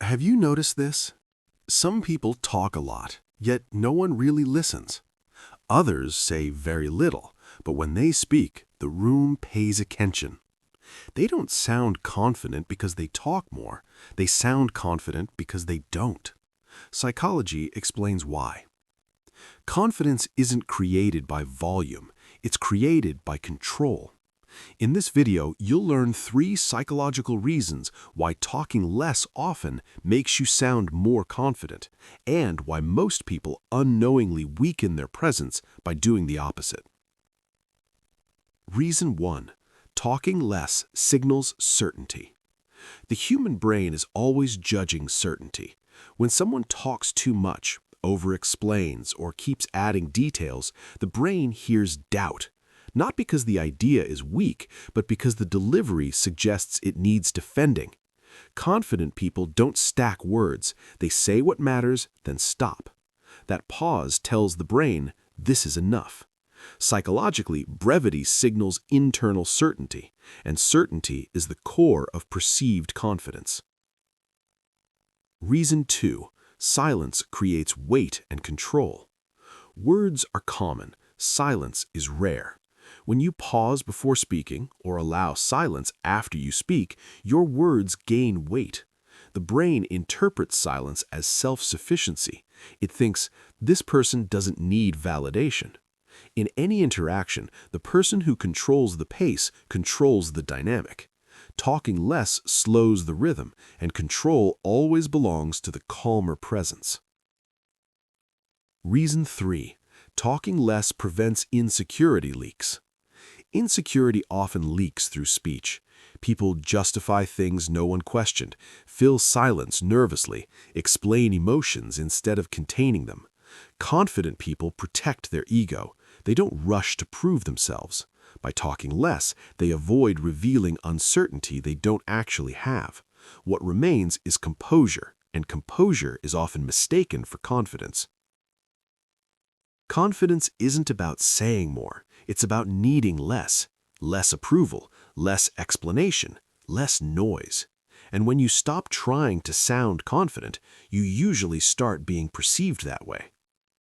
Have you noticed this? Some people talk a lot, yet no one really listens. Others say very little, but when they speak, the room pays attention. They don't sound confident because they talk more. They sound confident because they don't. Psychology explains why. Confidence isn't created by volume, it's created by control. In this video, you'll learn 3 psychological reasons why talking less often makes you sound more confident, and why most people unknowingly weaken their presence by doing the opposite. Reason 1. Talking less signals certainty. The human brain is always judging certainty. When someone talks too much, over-explains, or keeps adding details, the brain hears doubt. Not because the idea is weak, but because the delivery suggests it needs defending. Confident people don't stack words. They say what matters, then stop. That pause tells the brain, this is enough. Psychologically, brevity signals internal certainty, and certainty is the core of perceived confidence. Reason 2. Silence creates weight and control. Words are common. Silence is rare. When you pause before speaking or allow silence after you speak, your words gain weight. The brain interprets silence as self-sufficiency. It thinks, this person doesn't need validation. In any interaction, the person who controls the pace controls the dynamic. Talking less slows the rhythm, and control always belongs to the calmer presence. Reason 3. Talking less prevents insecurity leaks. Insecurity often leaks through speech. People justify things no one questioned, fill silence nervously, explain emotions instead of containing them. Confident people protect their ego. They don't rush to prove themselves. By talking less, they avoid revealing uncertainty they don't actually have. What remains is composure, and composure is often mistaken for confidence. Confidence isn't about saying more. It's about needing less. Less approval, less explanation, less noise. And when you stop trying to sound confident, you usually start being perceived that way.